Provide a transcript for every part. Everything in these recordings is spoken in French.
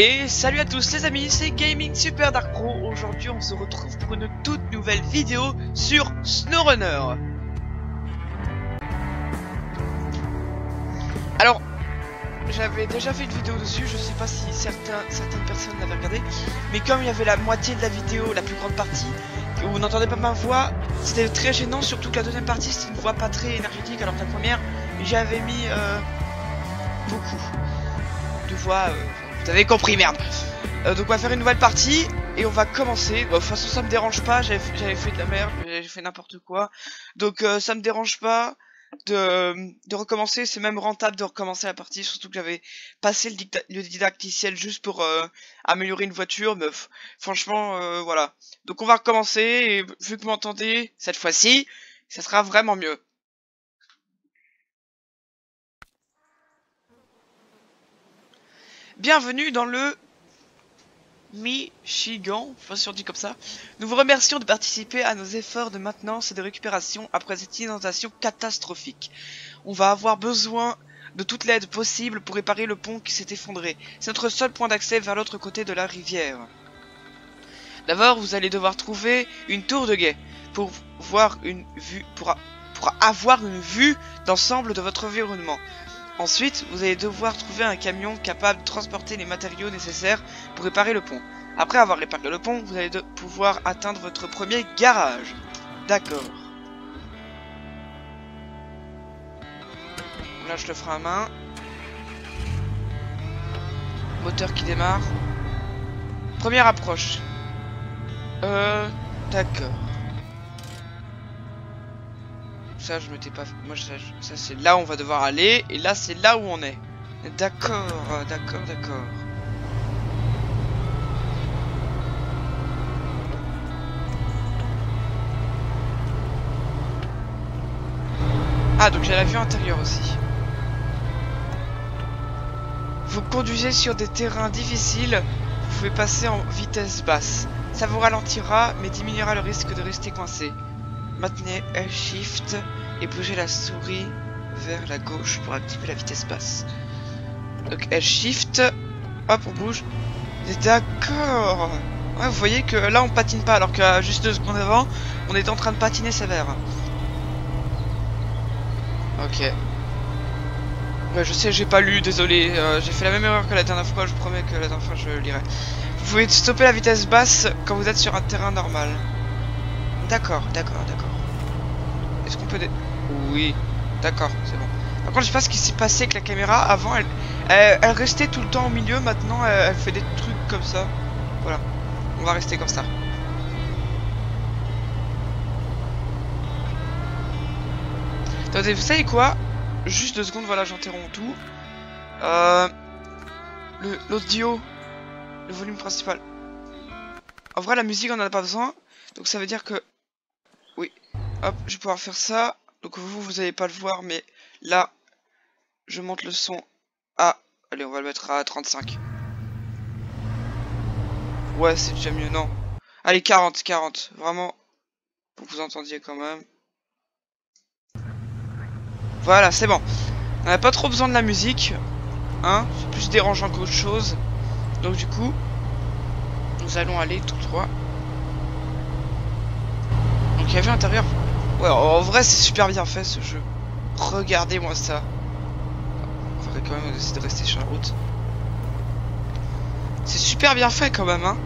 Et salut à tous les amis, c'est Gaming Super Dark Pro. Aujourd'hui on se retrouve pour une toute nouvelle vidéo sur SnowRunner. Alors, j'avais déjà fait une vidéo dessus, je sais pas si certaines personnes l'avaient regardé, mais comme il y avait la moitié de la vidéo, la plus grande partie, où vous n'entendez pas ma voix, c'était très gênant, surtout que la deuxième partie c'était une voix pas très énergétique, alors que la première, j'avais mis beaucoup de voix... vous avez compris, merde. Donc on va faire une nouvelle partie et on va commencer. Bon, de toute façon ça me dérange pas, j'avais fait de la merde, j'ai fait n'importe quoi. Donc ça me dérange pas de recommencer, c'est même rentable de recommencer la partie, surtout que j'avais passé le didacticiel juste pour améliorer une voiture, mais franchement voilà. Donc on va recommencer et vu que vous m'entendez cette fois-ci, ça sera vraiment mieux. Bienvenue dans le Michigan, je sais pas si on dit comme ça. Nous vous remercions de participer à nos efforts de maintenance et de récupération après cette inondation catastrophique. On va avoir besoin de toute l'aide possible pour réparer le pont qui s'est effondré. C'est notre seul point d'accès vers l'autre côté de la rivière. D'abord, vous allez devoir trouver une tour de guet pour avoir une vue d'ensemble de votre environnement. Ensuite, vous allez devoir trouver un camion capable de transporter les matériaux nécessaires pour réparer le pont. Après avoir réparé le pont, vous allez pouvoir atteindre votre premier garage. D'accord. Là, je le ferai à main. Moteur qui démarre. Première approche. D'accord. Ça je m'étais pas... Moi ça c'est là où on va devoir aller. Et là c'est là où on est. D'accord, d'accord, d'accord. Ah donc j'ai la vue intérieure aussi. Vous conduisez sur des terrains difficiles. Vous pouvez passer en vitesse basse. Ça vous ralentira mais diminuera le risque de rester coincé. Maintenez L-Shift et bougez la souris vers la gauche pour activer la vitesse basse. Donc L-Shift, hop on bouge. D'accord. Ouais, vous voyez que là on patine pas alors que juste 2 secondes avant on était en train de patiner sévère. Ok. Ouais je sais j'ai pas lu, désolé. J'ai fait la même erreur que la dernière fois, je promets que la dernière fois je lirai. Vous pouvez stopper la vitesse basse quand vous êtes sur un terrain normal. D'accord, d'accord, d'accord. Est-ce qu'on peut... Oui, d'accord, c'est bon. Par contre, je sais pas ce qui s'est passé avec la caméra. Avant, elle restait tout le temps au milieu. Maintenant, elle fait des trucs comme ça. Voilà, on va rester comme ça. Attendez, vous savez quoi? Juste 2 secondes, voilà, j'interromps tout. L'audio, le volume principal. En vrai, la musique, on en a pas besoin. Donc ça veut dire que... Oui, hop, je vais pouvoir faire ça. Donc vous allez pas le voir, mais là, je monte le son à... Allez, on va le mettre à 35. Ouais, c'est déjà mieux, non. Allez, 40, 40. Vraiment, pour que vous entendiez quand même. Voilà, c'est bon. On n'a pas trop besoin de la musique. Hein, c'est plus dérangeant qu'autre chose. Donc du coup, nous allons aller tout droit. Donc il y avait l'intérieur. Ouais, en vrai, c'est super bien fait ce jeu. Regardez-moi ça. On va quand même essayer de rester sur la route. C'est super bien fait quand même, hein.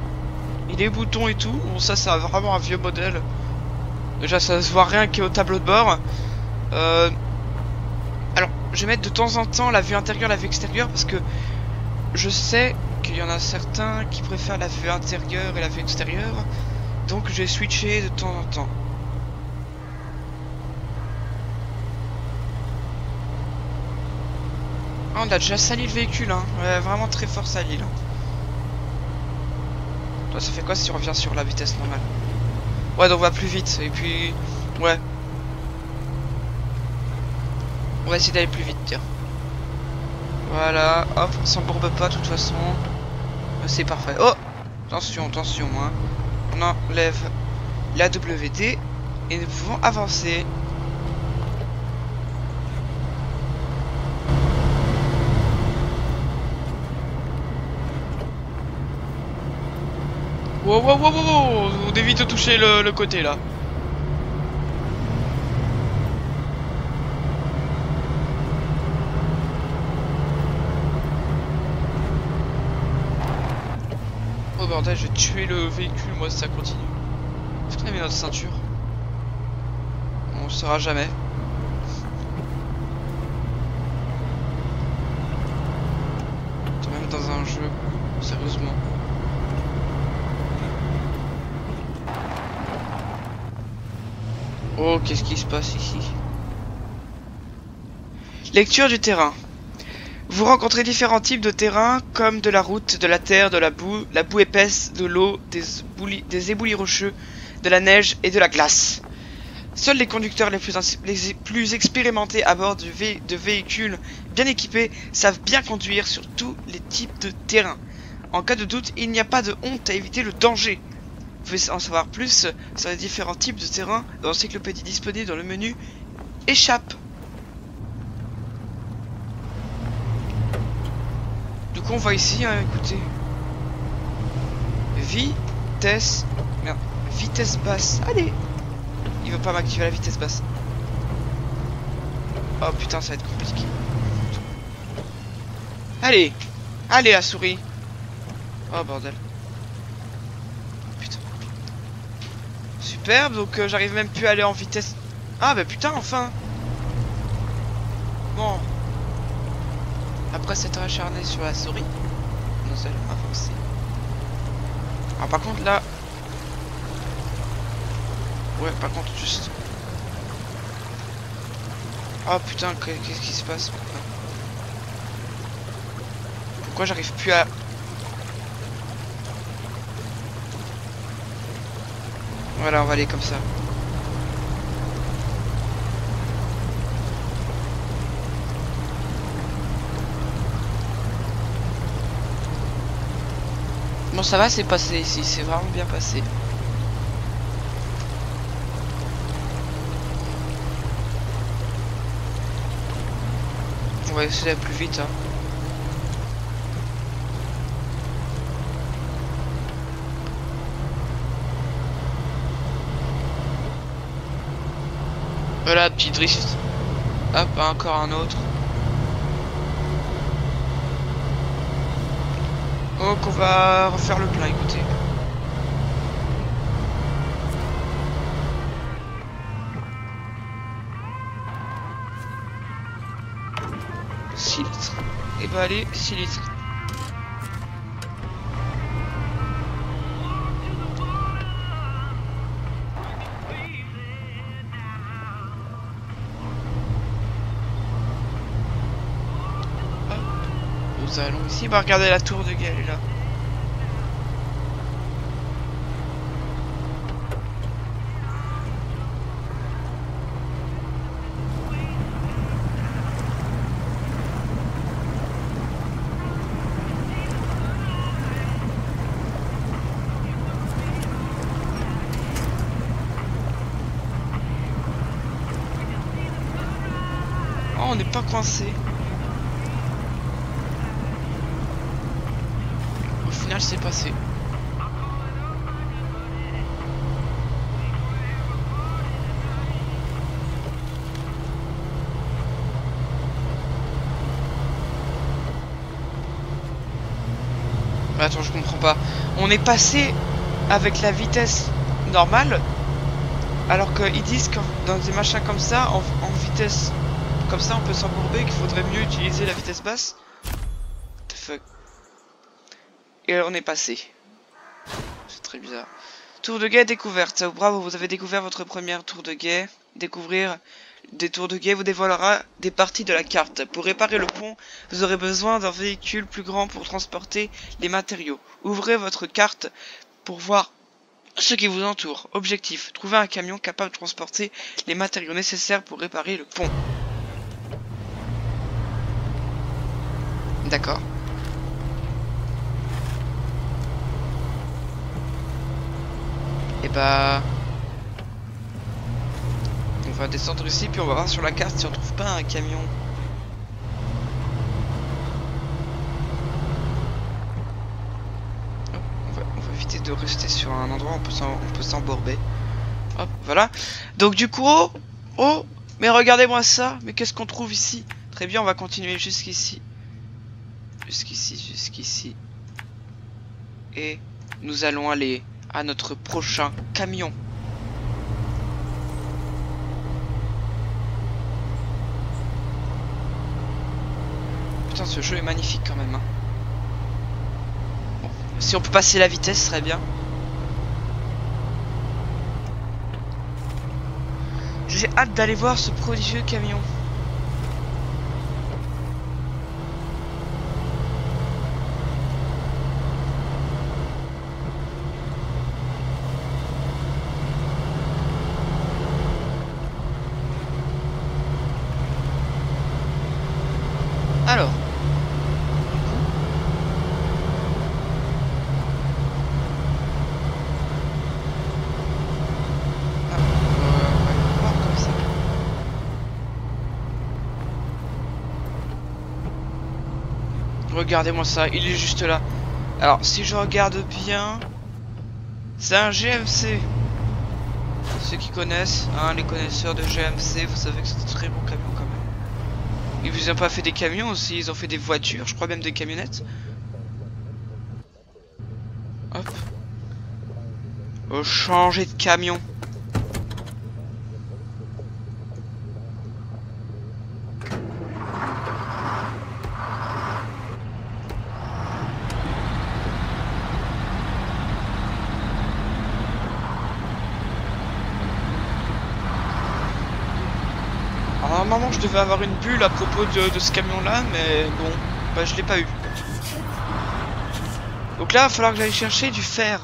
Et les boutons et tout. Bon, ça, c'est vraiment un vieux modèle. Déjà, ça se voit rien qui est au tableau de bord. Alors, je vais mettre de temps en temps la vue intérieure, la vue extérieure, parce que je sais qu'il y en a certains qui préfèrent la vue intérieure et la vue extérieure. Donc, je vais switcher de temps en temps. Ah, on a déjà sali le véhicule, hein. Ouais, vraiment très fort sali, là. Toi, ça fait quoi si on revient sur la vitesse normale? Ouais, donc on va plus vite. Et puis, ouais. On va essayer d'aller plus vite, tiens. Voilà, hop, on s'embourbe pas de toute façon. C'est parfait. Oh, attention, attention, hein. On enlève la WD et nous pouvons avancer. Wow, wow, wow, wow, wow. On évite de toucher le côté là. Oh bordel, je vais tuer le véhicule moi si ça continue. Est-ce qu'on a mis notre ceinture? On le saura jamais. Même dans un jeu, sérieusement. Oh, qu'est-ce qui se passe ici? Lecture du terrain. Vous rencontrez différents types de terrain, comme de la route, de la terre, de la boue épaisse, de l'eau, des éboulis rocheux, de la neige et de la glace. Seuls les conducteurs les plus expérimentés à bord de véhicules bien équipés savent bien conduire sur tous les types de terrain. En cas de doute, il n'y a pas de honte à éviter le danger. Vous pouvez en savoir plus sur les différents types de terrain dans l'encyclopédie disponible dans le menu Échappe. Du coup, on voit ici, hein, écoutez. Vitesse. Merde. Vitesse basse. Allez. Il veut pas m'activer la vitesse basse. Oh putain, ça va être compliqué. Allez. Allez, la souris. Oh bordel. Putain. Superbe, donc j'arrive même plus à aller en vitesse. Ah bah putain, enfin. Bon. Après s'être acharné sur la souris, nous allons avancer. Alors par contre là... Ouais, par contre juste... Oh putain, qu'est-ce qui se passe? Pourquoi j'arrive plus à... Voilà, on va aller comme ça. Bon, ça va, c'est passé ici, c'est vraiment bien passé. On va essayer d'aller plus vite, hein. Voilà, petit drift. Hop, encore un autre. Donc on va refaire le plein, écoutez. $6 litres. Et bah allez, 6 litres. Nous allons ici, bah regardez la tour de guet, elle est là. Oh, on n'est pas coincé. Au final, c'est passé. Attends, je comprends pas. On est passé avec la vitesse normale, alors qu'ils disent que dans des machins comme ça, en vitesse comme ça, on peut s'embourber, qu'il faudrait mieux utiliser la vitesse basse. What the fuck. Et on est passé. C'est très bizarre. Tour de guet découverte. Bravo, vous avez découvert votre première tour de guet. Découvrir des tours de guet vous dévoilera des parties de la carte. Pour réparer le pont, vous aurez besoin d'un véhicule plus grand pour transporter les matériaux. Ouvrez votre carte pour voir ce qui vous entoure. Objectif, trouver un camion capable de transporter les matériaux nécessaires pour réparer le pont. D'accord. Et bah... on va descendre ici, puis on va voir sur la carte si on trouve pas un camion. Oh, on va éviter de rester sur un endroit où on peut s'embourber. Hop, voilà. Donc du coup, oh, mais regardez-moi ça. Mais qu'est-ce qu'on trouve ici? Très bien, on va continuer jusqu'ici. Jusqu'ici. Et nous allons aller à notre prochain camion. Putain, ce jeu est magnifique quand même. Hein. Bon, si on peut passer la vitesse, ce serait bien. J'ai hâte d'aller voir ce prodigieux camion. Alors. Regardez-moi ça, il est juste là. Alors, si je regarde bien, c'est un GMC. Ceux qui connaissent, hein, les connaisseurs de GMC, vous savez que c'est un très bon camion quand même. Ils vous ont pas fait des camions aussi, ils ont fait des voitures, je crois même des camionnettes. Hop. Changer de camion. Normalement je devais avoir une bulle à propos de ce camion là, mais bon, bah je l'ai pas eu. Donc là il va falloir que j'aille chercher du fer.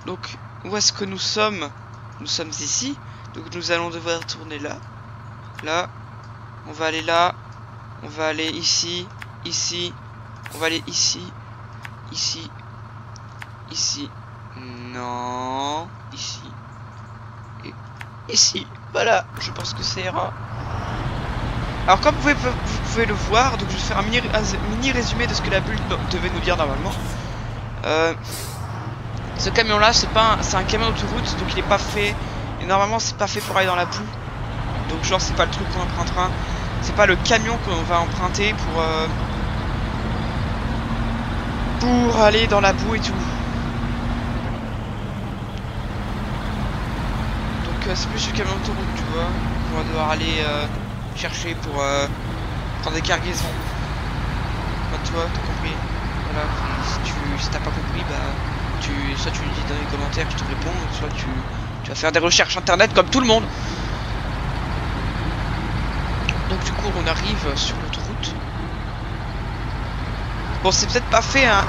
Donc où est-ce que nous sommes? Nous sommes ici, donc nous allons devoir tourner là. Là, on va aller là, on va aller ici, ici, on va aller ici, ici, ici, non, ici, et ici. Voilà, je pense que ça ira. Alors comme vous pouvez le voir, donc je vais faire un mini résumé de ce que la bulle devait nous dire normalement. Ce camion là, c'est un camion d'autoroute, donc il est pas fait. Et normalement c'est pas fait pour aller dans la boue. Donc genre c'est pas le truc qu'on empruntera. C'est pas le camion qu'on va emprunter pour aller dans la boue et tout. C'est plus le camion d'autoroute, tu vois. On va devoir aller chercher pour prendre des cargaisons. Bah, toi, t'as compris. Voilà. Si t'as pas compris, bah soit tu me dis dans les commentaires, je te réponds, soit tu vas faire des recherches internet comme tout le monde. Donc du coup, on arrive sur l'autoroute. Bon, c'est peut-être pas fait, hein.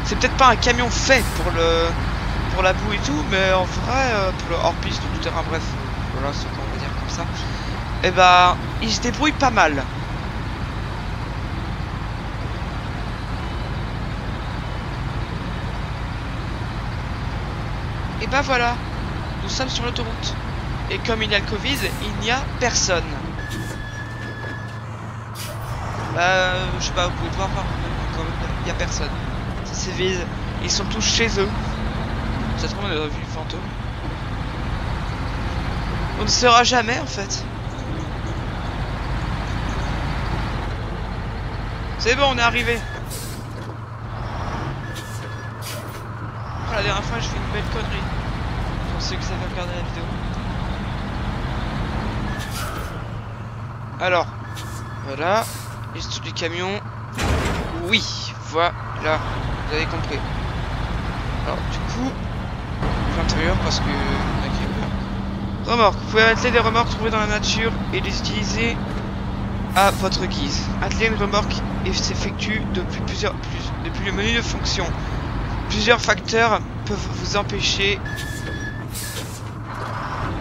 C'est peut-être pas un camion fait pour la boue et tout, mais en vrai, pour le hors-piste ou tout terrain, bref, voilà ce qu'on va dire comme ça, et bah, il se débrouille pas mal. Et bah voilà, nous sommes sur l'autoroute. Et comme il y a le Covid, il n'y a personne. Bah, je sais pas, vous pouvez voir, quand même, il n'y a personne. C'est vide, ils sont tous chez eux. Ça se trouve, on a vu le fantôme. On ne saura jamais en fait. C'est bon, on est arrivé. Oh, la dernière fois, je fais une belle connerie. Pour ceux qui savent regarder la vidéo. Alors, voilà. Liste du camion. Oui, voilà. Vous avez compris. Alors, du coup. L'intérieur parce que remorque, vous pouvez atteler des remorques trouvées dans la nature et les utiliser à votre guise. Atteler une remorque s'effectue depuis le menu de fonction. Plusieurs facteurs peuvent vous empêcher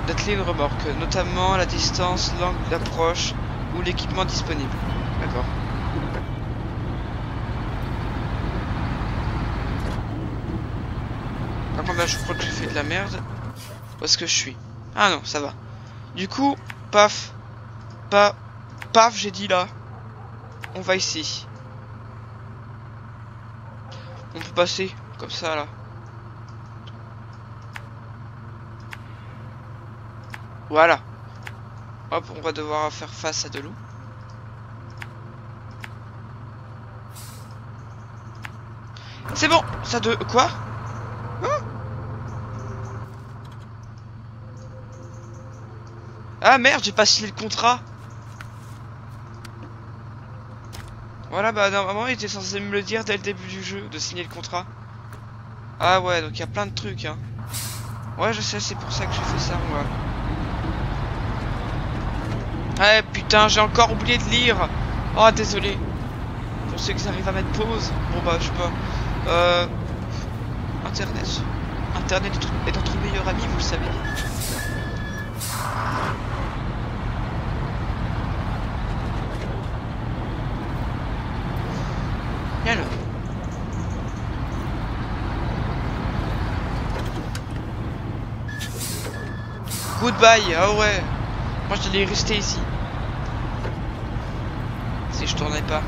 d'atteler une remorque, notamment la distance, l'angle d'approche ou l'équipement disponible. D'accord. Par contre là je crois que j'ai fait de la merde. Où est-ce que je suis? Ah non, ça va. Du coup, paf, j'ai dit là. On va ici. On peut passer comme ça là. Voilà. Hop, on va devoir faire face à de l'eau. C'est bon, ça de... Quoi? Hein? Ah merde, j'ai pas signé le contrat. Voilà, bah normalement il était censé me le dire dès le début du jeu, de signer le contrat. Ah ouais, donc il y a plein de trucs, hein. Ouais, je sais, c'est pour ça que j'ai fait ça, moi. Ouais, putain, j'ai encore oublié de lire. Oh, désolé. Pour ceux qui arrivent à mettre pause. Bon bah, je sais pas. Internet. Internet est notre meilleur ami, vous le savez. Et alors? Goodbye, ah ouais. Moi j'allais rester ici. Si je tournais pas.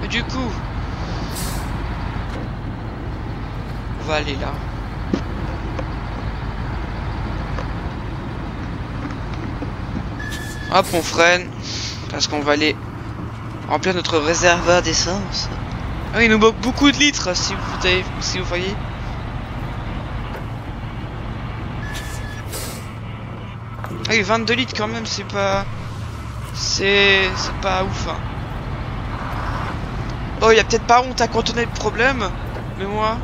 Mais du coup, on va aller là. Hop, on freine. Parce qu'on va aller remplir notre réservoir d'essence. Ah, il nous manque beaucoup de litres, si vous voyez. Ah oui, 22 litres quand même, c'est pas... C'est pas ouf, hein. Oh, il y a peut-être pas honte à contourner le problème, mais moi,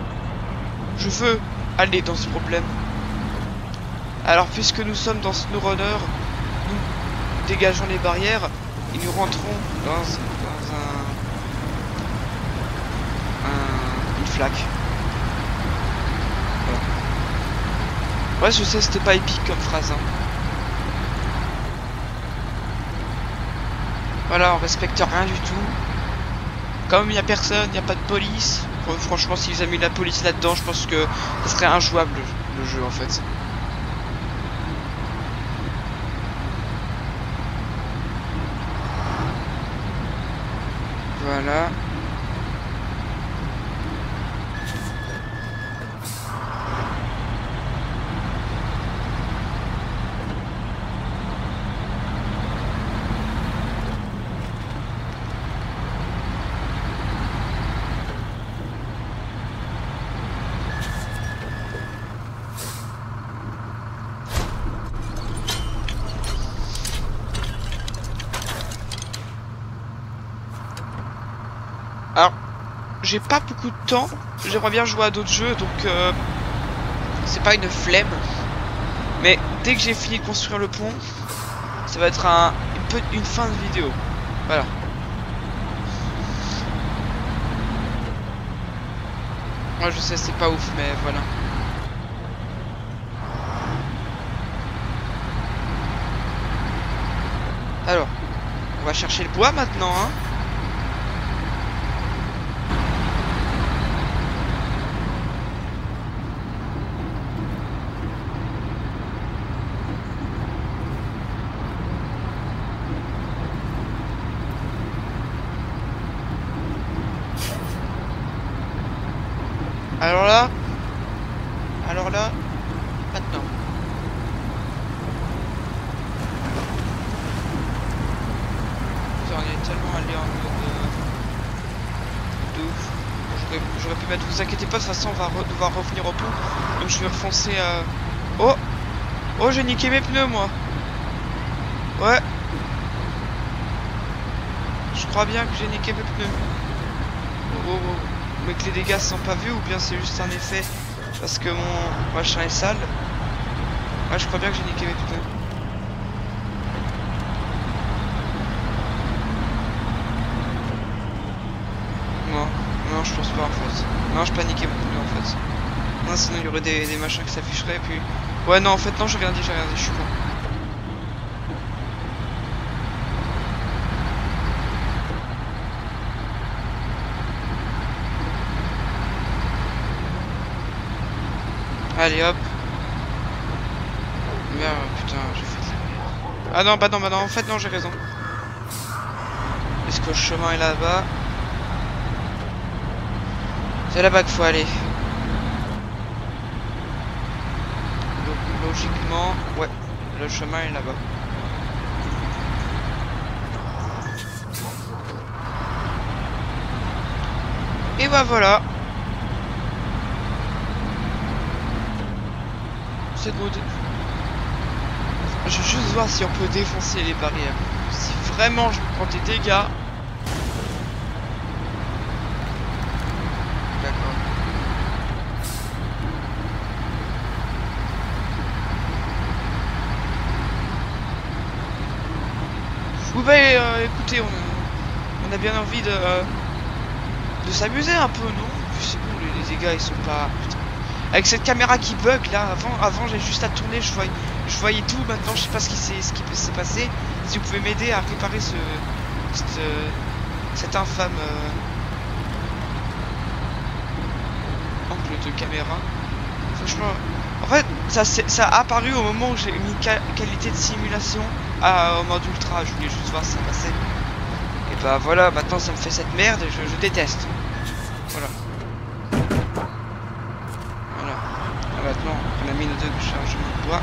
je veux aller dans ce problème. Alors, puisque nous sommes dans SnowRunner, nous dégageons les barrières et nous rentrons dans une flaque. Voilà. Ouais, je sais, c'était pas épique comme phrase, hein. Voilà, on respecte rien du tout. Comme il n'y a personne, il n'y a pas de police. Franchement, s'ils avaient mis la police là-dedans, je pense que ce serait injouable le jeu en fait. Voilà. Alors, j'ai pas beaucoup de temps. J'aimerais bien jouer à d'autres jeux, donc c'est pas une flemme. Mais dès que j'ai fini de construire le pont, ça va être une fin de vidéo. Voilà. Moi je sais, c'est pas ouf, mais voilà. Alors, on va chercher le bois maintenant, hein. Alors là, maintenant. Putain, on est tellement allé en mode de ouf. J'aurais pu mettre, vous inquiétez pas, de toute façon on va devoir revenir au pont. Donc je vais refoncer à... Oh, oh, j'ai niqué mes pneus moi. Ouais. Je crois bien que j'ai niqué mes pneus. Oh, oh, oh. Mais que les dégâts sont pas vus ou bien c'est juste un effet parce que mon machin est sale. Ouais, je crois bien que j'ai niqué mes pneus. Non, non, je pense pas en fait. Non, j'ai pas niqué mon pneu en fait. Non, sinon il y aurait des machins qui s'afficheraient puis... Ouais, non, en fait non, j'ai rien dit, je suis con. Allez hop. Merde, putain, j'ai fait de la merde. Ah non, bah non, en fait non, j'ai raison. Est-ce que le chemin est là-bas? C'est là-bas qu'il faut aller. Donc logiquement, ouais, le chemin est là-bas. Et bah voilà. C'est good. Je veux juste voir si on peut défoncer les barrières. Si vraiment je prends des dégâts. D'accord. Oui bah écoutez, on a bien envie de s'amuser un peu, non? C'est bon, les dégâts ils sont pas... Putain. Avec cette caméra qui bug là, avant j'ai juste à tourner, je voyais tout, maintenant je sais pas ce qui s'est passé. Si vous pouvez m'aider à réparer cet infâme angle de caméra. Franchement, en fait ça a apparu au moment où j'ai mis qualité de simulation en mode ultra, je voulais juste voir si ça passait. Et bah voilà, maintenant ça me fait cette merde et je déteste. Voilà. Maintenant, on a mis nos 2 chargements de bois.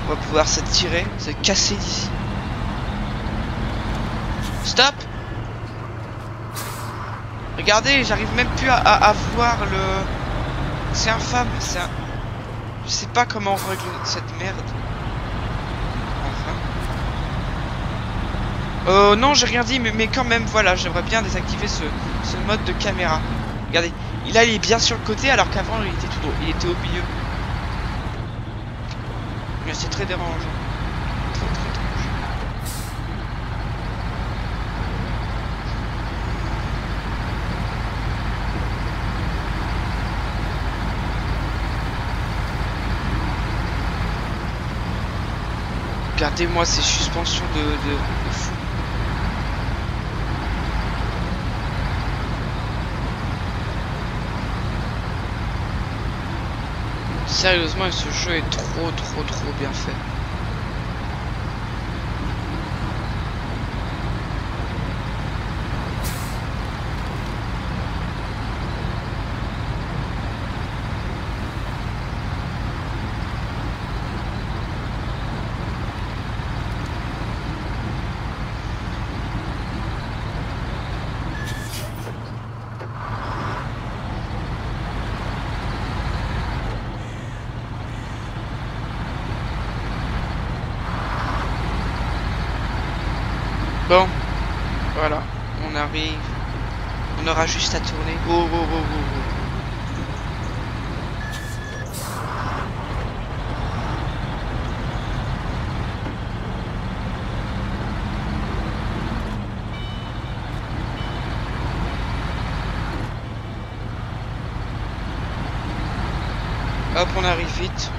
On va pouvoir s'attirer, se casser d'ici. Stop! Regardez, j'arrive même plus à voir le... C'est infâme, c'est un... Je sais pas comment on règle cette merde. Enfin. Non, j'ai rien dit, mais quand même, voilà, j'aimerais bien désactiver ce mode de caméra. Regardez, il est bien sur le côté alors qu'avant il était tout droit, il était au milieu. Mais c'est très dérangeant. Très dérangeant. Regardez-moi ces suspensions de fou. Sérieusement, ce jeu est trop bien fait. Bon, voilà, on arrive. On aura juste à tourner. Oh. Hop, on arrive vite.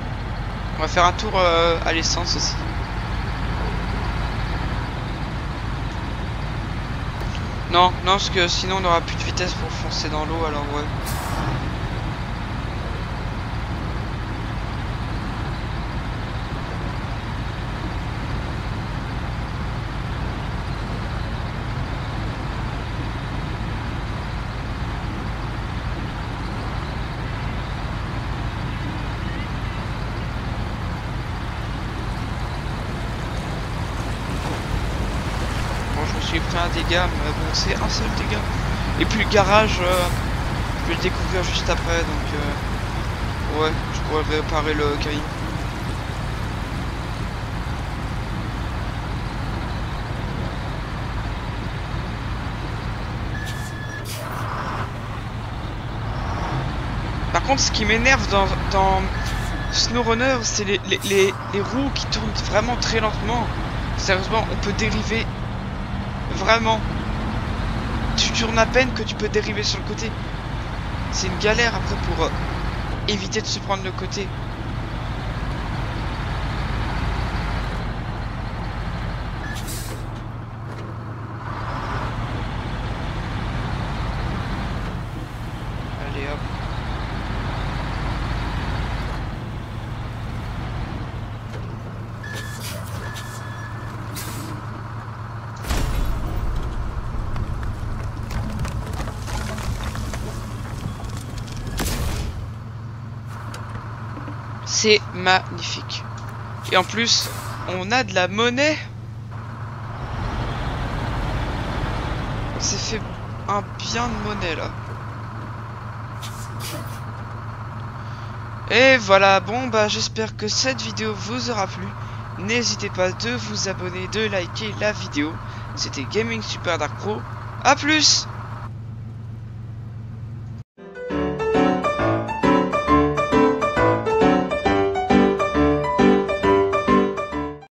On va faire un tour à l'essence aussi. Non, parce que sinon on n'aura plus de vitesse pour foncer dans l'eau, alors ouais. J'ai pris un dégât, mais bon, c'est un seul dégât. Et puis le garage, je vais le découvrir juste après, donc ouais, je pourrais réparer le caillou. Par contre, ce qui m'énerve dans SnowRunner, c'est les roues qui tournent vraiment très lentement. Sérieusement, on peut dériver. Vraiment, tu tournes à peine que tu peux dériver sur le côté. C'est une galère après pour éviter de se prendre le côté. Allez hop. C'est magnifique. Et en plus, on a de la monnaie. On s'est fait un bien de monnaie là. Et voilà, bon bah j'espère que cette vidéo vous aura plu. N'hésitez pas de vous abonner, de liker la vidéo. C'était Gaming Super Dark Pro. A plus!